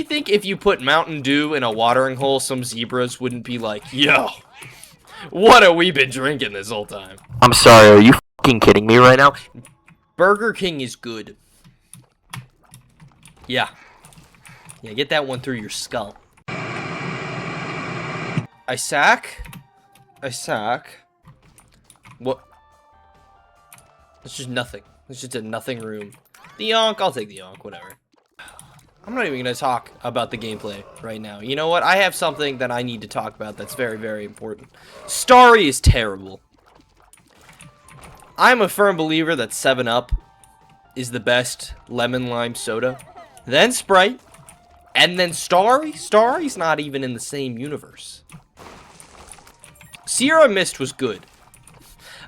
You think if you put Mountain Dew in a watering hole, some zebras wouldn't be like, yo, what have we been drinking this whole time? I'm sorry, are you fucking kidding me right now? Burger King is good. Yeah. Yeah, get that one through your skull. Isaac? What? It's just nothing. It's just a nothing room. The yonk, I'll take the yonk, whatever. I'm not even going to talk about the gameplay right now. You know what? I have something that I need to talk about that's very, very important. Starry is terrible. I'm a firm believer that 7-Up is the best lemon lime soda. Then Sprite. And then Starry? Starry's not even in the same universe. Sierra Mist was good.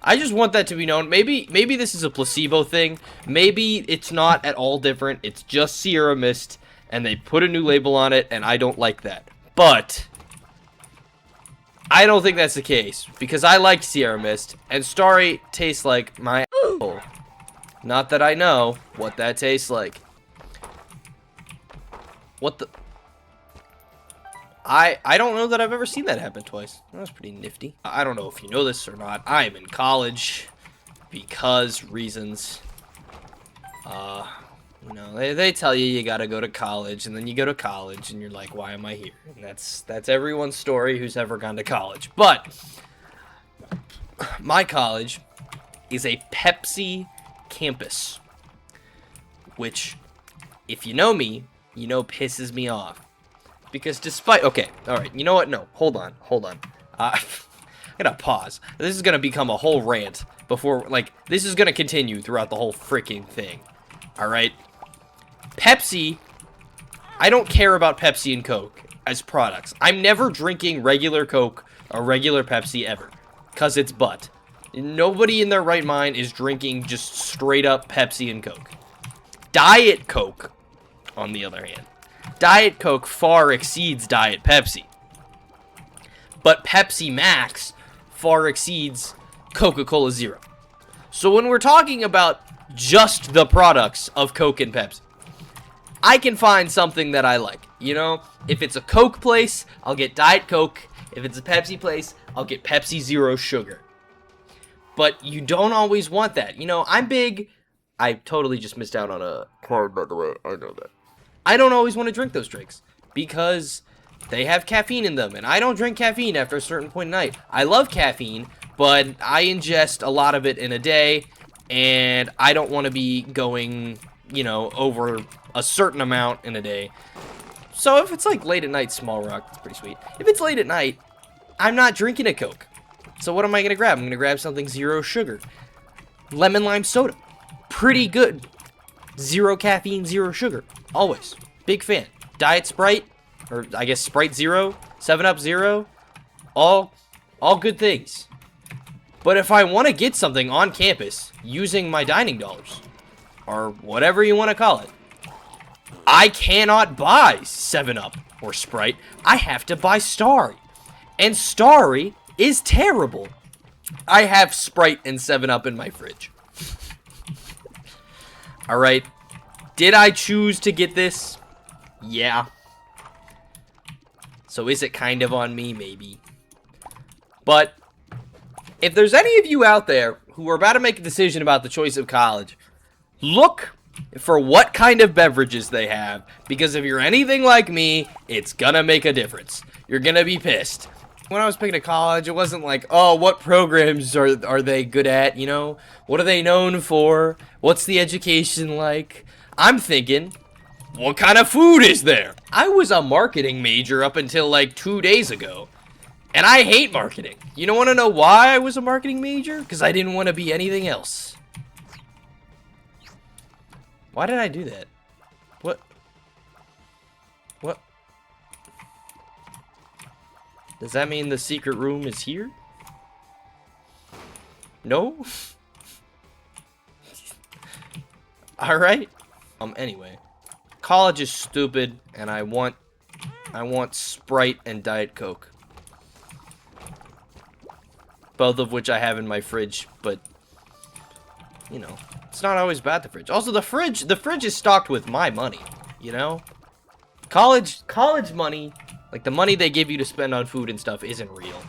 I just want that to be known. Maybe this is a placebo thing. Maybe it's not at all different. It's just Sierra Mist, and they put a new label on it, and I don't like that. But I don't think that's the case, because I liked Sierra Mist, and Starry tastes like my asshole. Not that I know what that tastes like. What the... I don't know that I've ever seen that happen twice. That was pretty nifty. I don't know if you know this or not. I am in college because reasons. You know, they tell you gotta go to college, and then you go to college, and you're like, why am I here? And that's everyone's story who's ever gone to college. But my college is a Pepsi campus, which, if you know me, you know pisses me off. Because despite... Okay, alright, you know what? No, hold on. I gotta pause. This is gonna become a whole rant before... Like, this is gonna continue throughout the whole freaking thing. Alright? Pepsi... I don't care about Pepsi and Coke as products. I'm never drinking regular Coke or regular Pepsi ever. Because it's butt. Nobody in their right mind is drinking just straight up Pepsi and Coke. Diet Coke, on the other hand. Diet Coke far exceeds Diet Pepsi. But Pepsi Max far exceeds Coca-Cola Zero. So when we're talking about just the products of Coke and Pepsi, I can find something that I like. You know, if it's a Coke place, I'll get Diet Coke. If it's a Pepsi place, I'll get Pepsi Zero Sugar. But you don't always want that. You know, I'm big... I totally just missed out on a card, by the way. I know that. I don't always want to drink those drinks because they have caffeine in them, and I don't drink caffeine after a certain point in night. I love caffeine, but I ingest a lot of it in a day, and I don't want to be going, you know, over a certain amount in a day. So if it's like late at night, Small Rock, that's pretty sweet. If it's late at night, I'm not drinking a Coke. So what am I going to grab? I'm going to grab something zero sugar. Lemon lime soda. Pretty good. Zero caffeine, zero sugar. Always. Big fan. Diet Sprite, or I guess Sprite Zero, 7-Up Zero, all good things. But if I want to get something on campus using my dining dollars, or whatever you want to call it, I cannot buy 7-Up or Sprite. I have to buy Starry. And Starry is terrible. I have Sprite and 7-Up in my fridge. Alright. Did I choose to get this? Yeah. So is it kind of on me? Maybe. But if there's any of you out there who are about to make a decision about the choice of college, look for what kind of beverages they have, because if you're anything like me, it's gonna make a difference. You're gonna be pissed. When I was picking a college, it wasn't like, oh, what programs are they good at, you know? What are they known for? What's the education like? I'm thinking, what kind of food is there? I was a marketing major up until like 2 days ago. And I hate marketing. You don't want to know why I was a marketing major? Because I didn't want to be anything else. Why did I do that? What? What? Does that mean the secret room is here? No? Alright. Anyway. College is stupid, and I want Sprite and Diet Coke. Both of which I have in my fridge, but you know, it's not always bad, the fridge. Also, the fridge is stocked with my money, you know? College money, like the money they give you to spend on food and stuff, isn't real.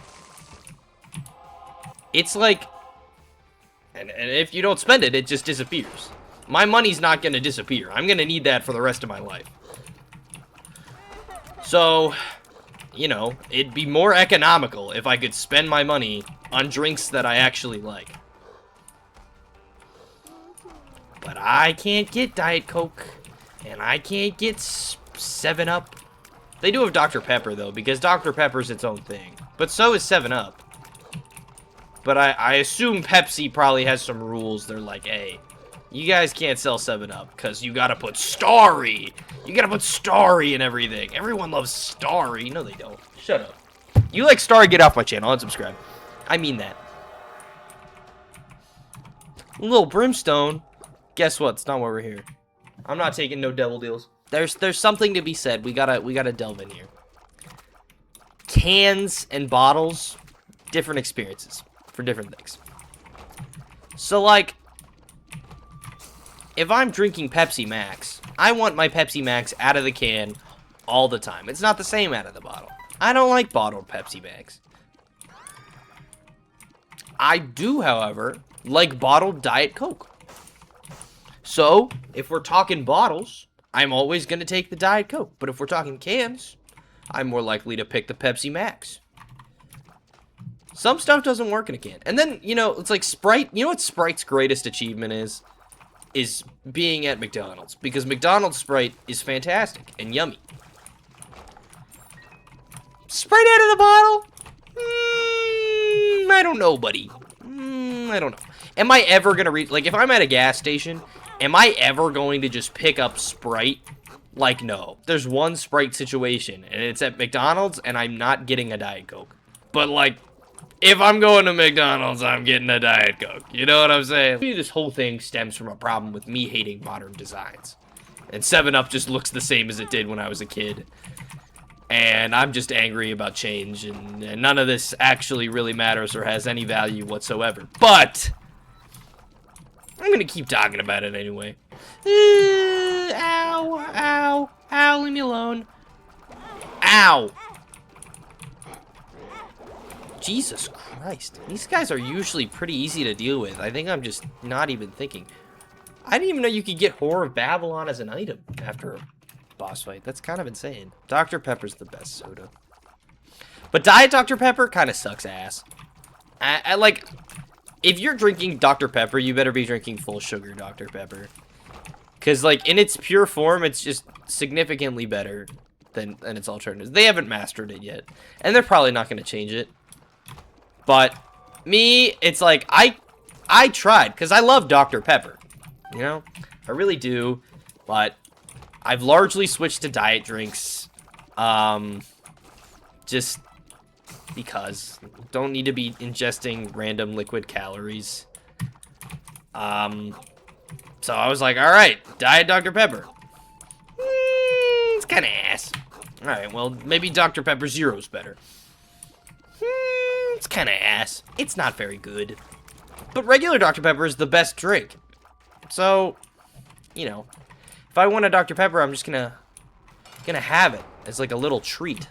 It's like, and if you don't spend it, it just disappears. My money's not going to disappear. I'm going to need that for the rest of my life. So, you know, it'd be more economical if I could spend my money on drinks that I actually like. But I can't get Diet Coke, and I can't get 7-Up. They do have Dr. Pepper, though, because Dr. Pepper's its own thing. But so is 7-Up. But I assume Pepsi probably has some rules. They're like, hey, you guys can't sell 7-Up, because you gotta put Starry. You gotta put Starry in everything. Everyone loves Starry. No, they don't. Shut up. You like Starry, get off my channel. Unsubscribe. I mean that. Little Brimstone. Guess what? It's not why we're here. I'm not taking no devil deals. There's something to be said. We gotta delve in here. Cans and bottles, different experiences for different things. So like, if I'm drinking Pepsi Max, I want my Pepsi Max out of the can all the time. It's not the same out of the bottle. I don't like bottled Pepsi Max. I do, however, like bottled Diet Coke. So, if we're talking bottles, I'm always going to take the Diet Coke. But if we're talking cans, I'm more likely to pick the Pepsi Max. Some stuff doesn't work in a can. And then, you know, it's like Sprite. You know what Sprite's greatest achievement is? Is being at McDonald's. Because McDonald's Sprite is fantastic and yummy. Sprite out of the bottle? I don't know, buddy. I don't know. Am I ever going to reach... Like, if I'm at a gas station... Am I ever going to just pick up Sprite? Like, no. There's one Sprite situation, and it's at McDonald's, and I'm not getting a Diet Coke. But, like, if I'm going to McDonald's, I'm getting a Diet Coke. You know what I'm saying? Maybe this whole thing stems from a problem with me hating modern designs. And 7-Up just looks the same as it did when I was a kid. And I'm just angry about change, and none of this actually really matters or has any value whatsoever. But... I'm gonna keep talking about it anyway. Ow, ow, ow, leave me alone. Ow. Jesus Christ. These guys are usually pretty easy to deal with. I think I'm just not even thinking. I didn't even know you could get Whore of Babylon as an item after a boss fight. That's kind of insane. Dr. Pepper's the best soda. But Diet Dr. Pepper kind of sucks ass. I like... If you're drinking Dr. Pepper, you better be drinking full sugar Dr. Pepper. Because, like, in its pure form, it's just significantly better than its alternatives. They haven't mastered it yet. And they're probably not going to change it. But, me, it's like, I tried. Because I love Dr. Pepper. You know? I really do. But, I've largely switched to diet drinks. Just... because don't need to be ingesting random liquid calories. So I was like, all right, Diet Dr. Pepper. It's kind of ass. All right, well, maybe Dr. Pepper Zero's better. It's kind of ass. It's not very good. But regular Dr. Pepper is the best drink. So, you know, if I want a Dr. Pepper, I'm just gonna have it as like a little treat.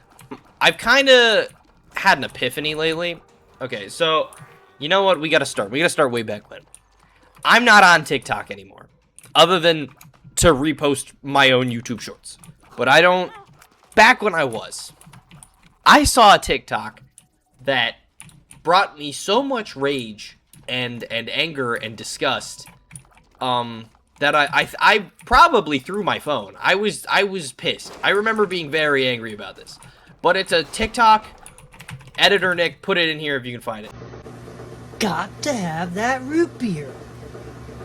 I've kind of had an epiphany lately. Okay, so you know what? We gotta start way back when. I'm not on TikTok anymore, other than to repost my own YouTube shorts. But I don't. Back when I was, I saw a TikTok that brought me so much rage and anger and disgust that I probably threw my phone. I was pissed. I remember being very angry about this. But it's a TikTok. Editor Nick, put it in here if you can find it. Got to have that root beer.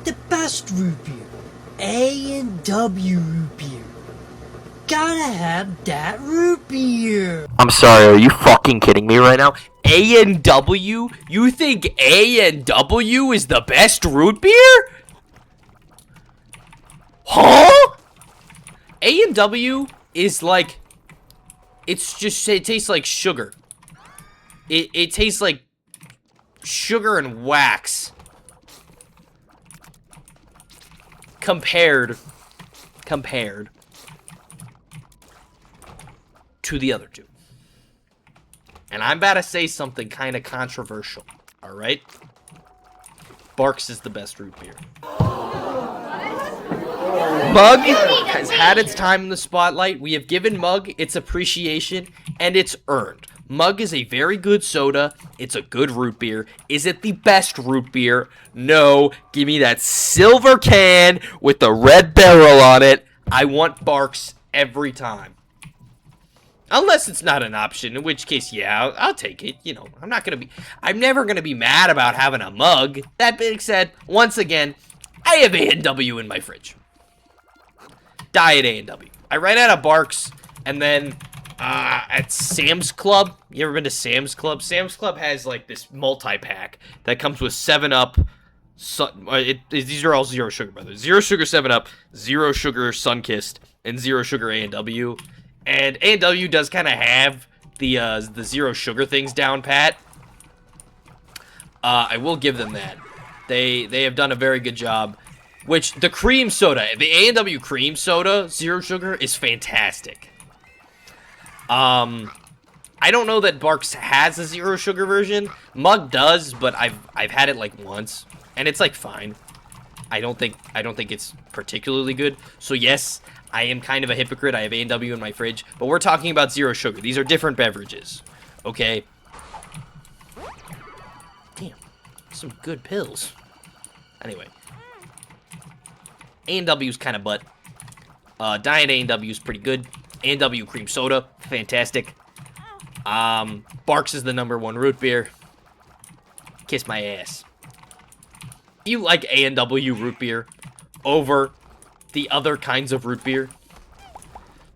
The best root beer. A&W root beer. Gotta have that root beer. I'm sorry, are you fucking kidding me right now? A&W? You think A&W is the best root beer? Huh? A&W is like... it tastes like sugar. It tastes like sugar and wax. Compared to the other two. And I'm about to say something kind of controversial, alright? Barks is the best root beer. Mug has had its time in the spotlight. We have given Mug its appreciation, and it's earned. Mug is a very good soda. It's a good root beer. Is it the best root beer? No. Give me that silver can with the red barrel on it. I want Barks every time. Unless it's not an option, in which case, yeah, I'll take it. You know, I'm never gonna be mad about having a Mug. That being said, once again, I have A&W in my fridge. Diet A&W. I ran out of Barks, and then at Sam's Club. You ever been to Sam's Club? Sam's Club has like this multi-pack that comes with 7-Up. These are all zero sugar, by the way. Zero sugar 7-Up, zero sugar Sunkist, and zero sugar A&W. And A&W does kind of have the zero sugar things down pat. I will give them that. They have done a very good job. Which, the cream soda, the A&W cream soda, zero sugar, is fantastic. I don't know that Barks has a zero sugar version. Mug does, but I've had it like once, and it's like fine. I don't think it's particularly good. So yes, I am kind of a hypocrite. I have A&W in my fridge, but we're talking about zero sugar. These are different beverages. Okay. Damn, some good pills. Anyway. A&W's kind of butt. Diet A&W's pretty good. A&W cream soda, fantastic. Barks is the #1 root beer. Kiss my ass. Do you like A&W root beer over the other kinds of root beer?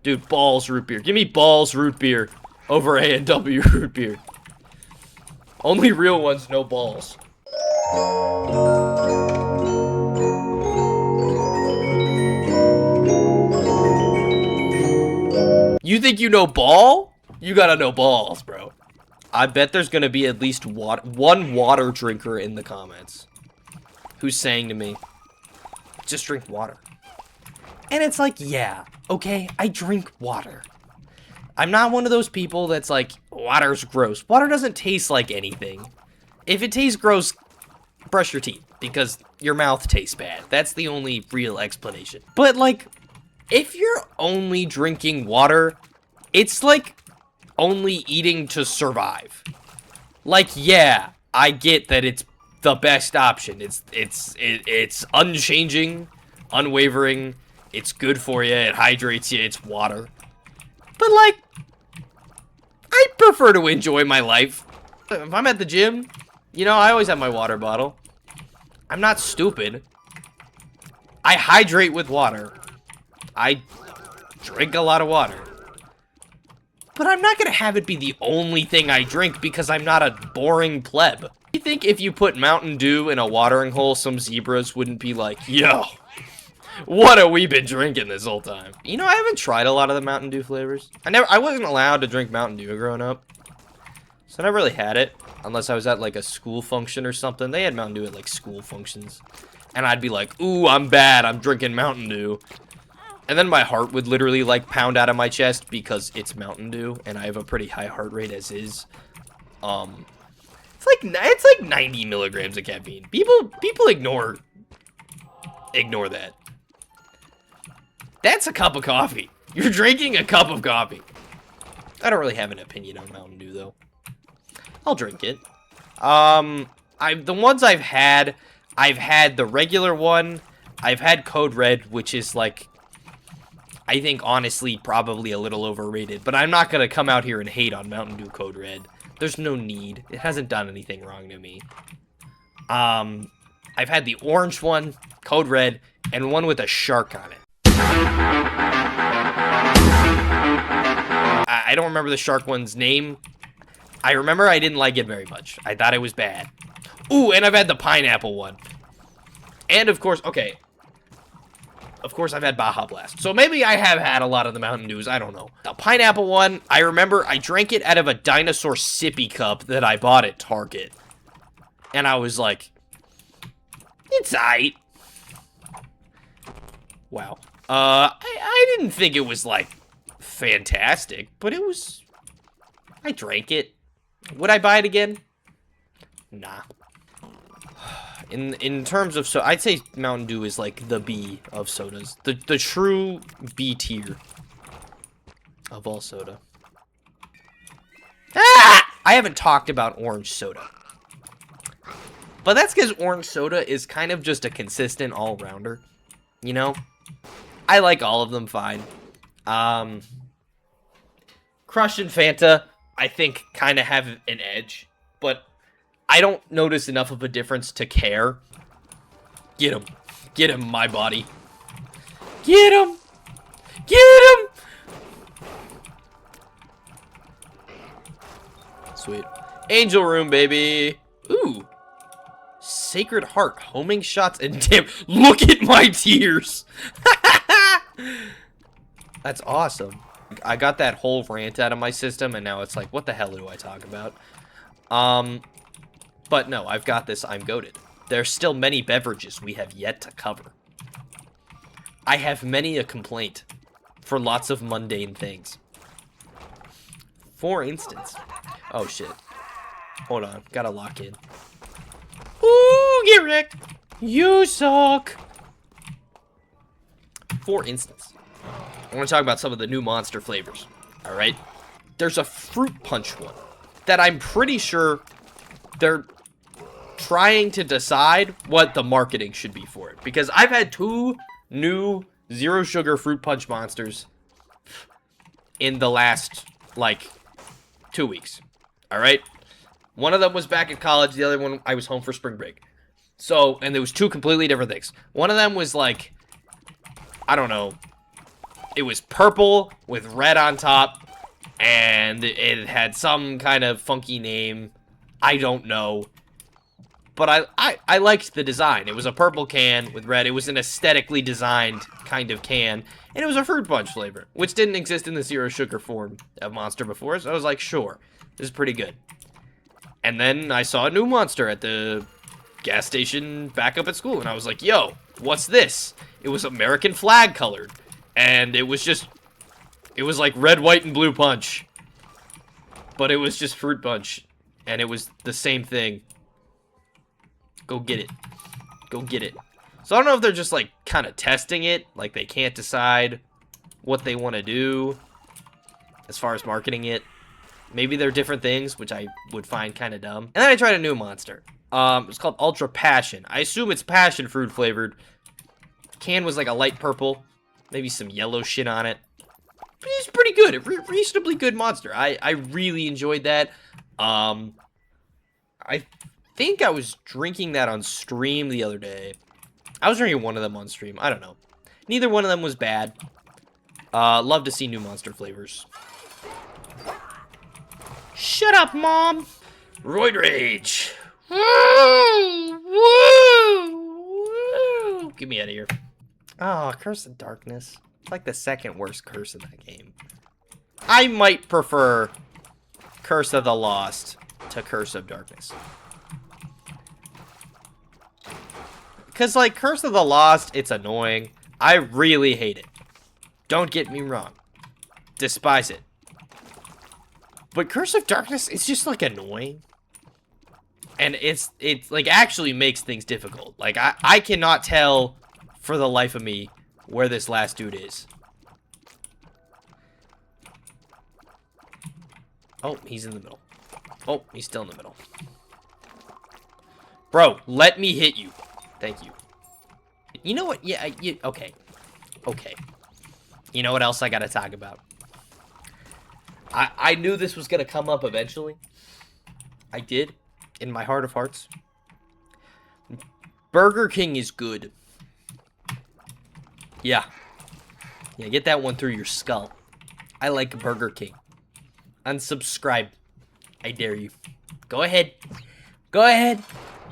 Dude, Balls root beer. Give me Balls root beer over A&W root beer. Only real ones, no balls. You think you know ball? You gotta know balls, bro. I bet there's gonna be at least one water drinker in the comments who's saying to me, just drink water. And it's like, yeah, okay, I drink water. I'm not one of those people that's like, water's gross. Water doesn't taste like anything. If it tastes gross, brush your teeth, because your mouth tastes bad. That's the only real explanation. But like, if you're only drinking water, it's like only eating to survive. Like, yeah, I get that it's the best option. It's unchanging, unwavering. It's good for you. It hydrates you. It's water. But like, I prefer to enjoy my life. If I'm at the gym, you know, I always have my water bottle. I'm not stupid. I hydrate with water. I drink a lot of water. But I'm not gonna have it be the only thing I drink because I'm not a boring pleb. You think if you put Mountain Dew in a watering hole, some zebras wouldn't be like, yo, what have we been drinking this whole time? You know, I haven't tried a lot of the Mountain Dew flavors. I wasn't allowed to drink Mountain Dew growing up. So I never really had it, unless I was at like a school function or something. They had Mountain Dew at like school functions. And I'd be like, ooh, I'm bad, I'm drinking Mountain Dew. And then my heart would literally like pound out of my chest because it's Mountain Dew and I have a pretty high heart rate as is. It's like 90 milligrams of caffeine. People ignore that. That's a cup of coffee. You're drinking a cup of coffee. I don't really have an opinion on Mountain Dew though. I'll drink it. The ones I've had the regular one. I've had Code Red, which is like, I think honestly probably a little overrated, but I'm not gonna come out here and hate on Mountain Dew Code Red. There's no need. It hasn't done anything wrong to me. I've had the orange one, Code Red, and one with a shark on it. I don't remember the shark one's name. I remember I didn't like it very much. I thought it was bad. Ooh, and I've had the pineapple one. And of course, okay. Of course, I've had Baja Blast. So maybe I have had a lot of the Mountain Dews. I don't know. The pineapple one, I remember I drank it out of a dinosaur sippy cup that I bought at Target. And I was like, it's aight. Wow. I didn't think it was like fantastic, but it was... I drank it. Would I buy it again? Nah. In terms of I'd say Mountain Dew is like the B of sodas. The true B tier of all soda. Ah! I haven't talked about orange soda. But that's because orange soda is kind of just a consistent all-rounder. You know? I like all of them fine. Crush and Fanta, I think, kind of have an edge. But I don't notice enough of a difference to care. Get him. Get him, my body. Get him! Get him! Sweet. Angel Room, baby. Ooh. Sacred Heart. Homing shots and damn. Look at my tears. That's awesome. I got that whole rant out of my system, and now it's like, what the hell do I talk about? But no, I've got this. I'm goated. There's still many beverages we have yet to cover. I have many a complaint for lots of mundane things. For instance... Oh, shit. Hold on. Gotta lock in. Ooh, get wrecked. You suck. For instance, I want to talk about some of the new Monster flavors. Alright? There's a fruit punch one that I'm pretty sure they're trying to decide what the marketing should be for it. Because I've had 2 new zero sugar fruit punch monsters in the last, like, 2 weeks. Alright? One of them was back in college. The other one, I was home for spring break. So, and there was 2 completely different things. One of them was like, I don't know. It was purple with red on top. And it had some kind of funky name. I don't know. But I liked the design. It was a purple can with red. It was an aesthetically designed kind of can. And it was a fruit punch flavor, which didn't exist in the zero sugar form of Monster before. So I was like, sure, this is pretty good. And then I saw a new Monster at the gas station back up at school. And I was like, yo, what's this? It was American flag colored. And it was just, it was like red, white, and blue punch. But it was just fruit punch. And it was the same thing. Go get it. Go get it. So I don't know if they're just like kind of testing it. Like they can't decide what they want to do as far as marketing it. Maybe they're different things, which I would find kind of dumb. And then I tried a new Monster. It's called Ultra Passion. I assume it's passion fruit flavored. Can was like a light purple. Maybe some yellow shit on it. But it's pretty good. A reasonably good Monster. I really enjoyed that. I think I was drinking that on stream the other day. I was drinking one of them on stream. I don't know. Neither one of them was bad. Love to see new Monster flavors. Shut up, Mom! Roid Rage! Woo! Woo! Get me out of here. Oh, Curse of Darkness. It's like the second worst curse in that game. I might prefer Curse of the Lost to Curse of Darkness. Because, like, Curse of the Lost, it's annoying. I really hate it. Don't get me wrong. Despise it. But Curse of Darkness, it's just, like, annoying. And it's like, actually makes things difficult. Like, I cannot tell, for the life of me, where this last dude is. Oh, he's in the middle. Oh, he's still in the middle. Bro, let me hit you. Thank you. You know what? Yeah, okay. Okay. You know what else I gotta talk about? I knew this was gonna come up eventually. I did. In my heart of hearts. Burger King is good. Yeah. Yeah, get that one through your skull. I like Burger King. Unsubscribe. I dare you. Go ahead. Go ahead.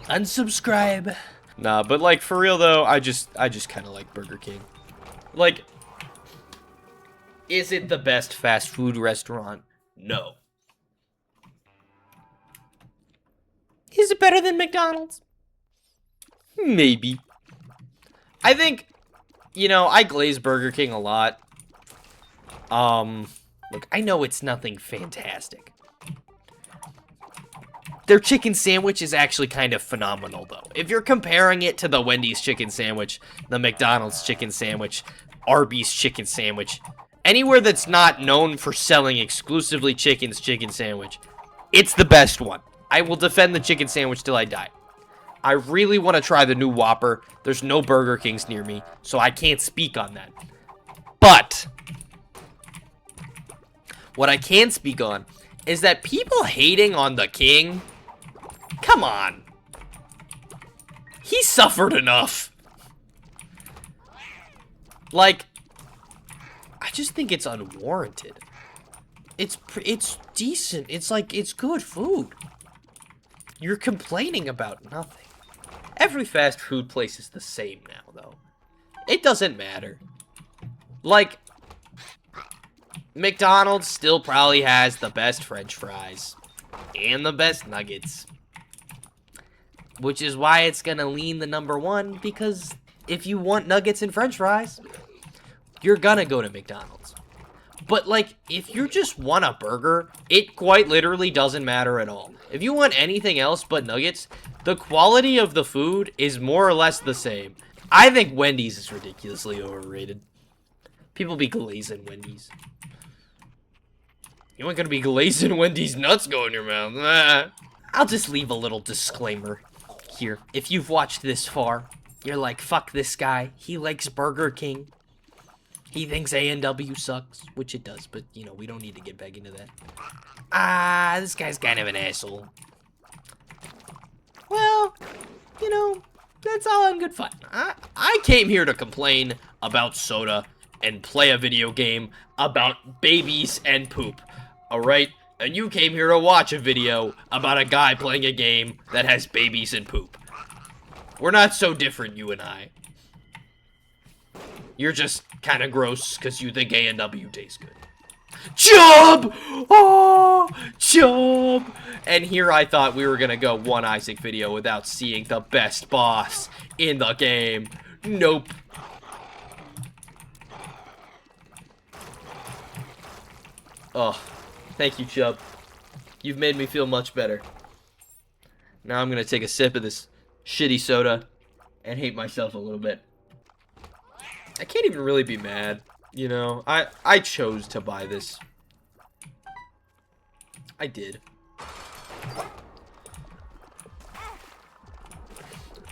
Unsubscribe. Nah, but like for real though, I just kind of like Burger King. Like, is it the best fast food restaurant? No. Is it better than McDonald's? Maybe. I think, you know, I glaze Burger King a lot. Look, I know it's nothing fantastic. Their chicken sandwich is actually kind of phenomenal, though. If you're comparing it to the Wendy's chicken sandwich, the McDonald's chicken sandwich, Arby's chicken sandwich, anywhere that's not known for selling exclusively chicken sandwich, it's the best one. I will defend the chicken sandwich till I die. I really want to try the new Whopper. There's no Burger Kings near me, so I can't speak on that. But what I can speak on is that people hating on the king, come on. He suffered enough. Like, I just think it's unwarranted. It's decent. It's like, it's good food. You're complaining about nothing. Every fast food place is the same now, though. It doesn't matter. Like, McDonald's still probably has the best French fries. And the best nuggets. Which is why it's gonna lean the #1, because if you want nuggets and French fries, you're gonna go to McDonald's. But, like, if you just want a burger, it quite literally doesn't matter at all. If you want anything else but nuggets, the quality of the food is more or less the same. I think Wendy's is ridiculously overrated. People be glazing Wendy's. You ain't gonna be glazing Wendy's nuts go in your mouth. Ah. I'll just leave a little disclaimer here. If you've watched this far, you're like, fuck this guy. He likes Burger King. He thinks A&W sucks, which it does, but, you know, we don't need to get back into that. This guy's kind of an asshole. Well, you know, that's all in good fun. I came here to complain about soda and play a video game about babies and poop, alright? And you came here to watch a video about a guy playing a game that has babies and poop. We're not so different, you and I. You're just kind of gross because you think A&W tastes good. Job! Oh, Job! And here I thought we were going to go one Isaac video without seeing the best boss in the game. Nope. Oh, thank you, Chubb. You've made me feel much better. Now I'm going to take a sip of this shitty soda and hate myself a little bit. I can't even really be mad, you know. I chose to buy this. I did.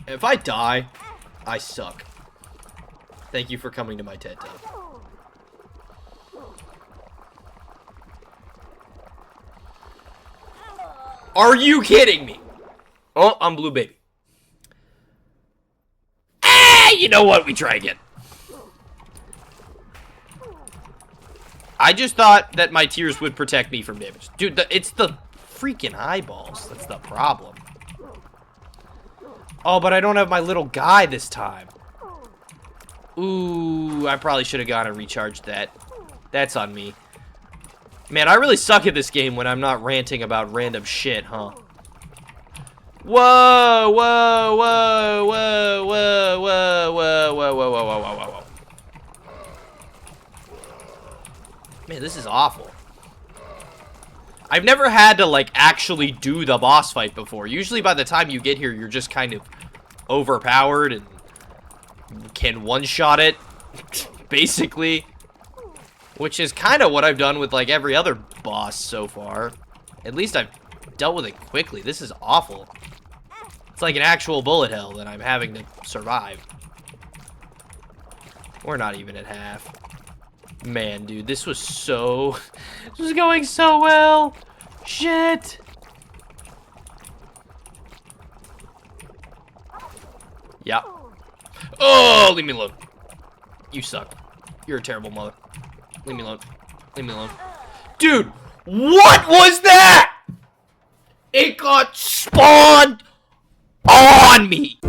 If I die, I suck. Thank you for coming to my TED Talk. Are you kidding me? Oh, I'm Blue Baby. You know what? We try again. I just thought that my tears would protect me from damage. Dude, it's the freaking eyeballs that's the problem. Oh, but I don't have my little guy this time. Ooh, I probably should have gone and recharged that. That's on me. Man, I really suck at this game when I'm not ranting about random shit, huh? Whoa, whoa, whoa, whoa, whoa, whoa, whoa, whoa, whoa, whoa, whoa, whoa, whoa. Man, this is awful. I've never had to, like, actually do the boss fight before. Usually by the time you get here, you're just kind of overpowered and can one-shot it, basically. Which is kind of what I've done with, like, every other boss so far. At least I've dealt with it quickly. This is awful. It's like an actual bullet hell that I'm having to survive. We're not even at half. Man, dude, this was going so well. Shit. Yeah. Oh, leave me alone. You suck. You're a terrible mother. Leave me alone. Leave me alone. Dude, what was that? It got spawned on me.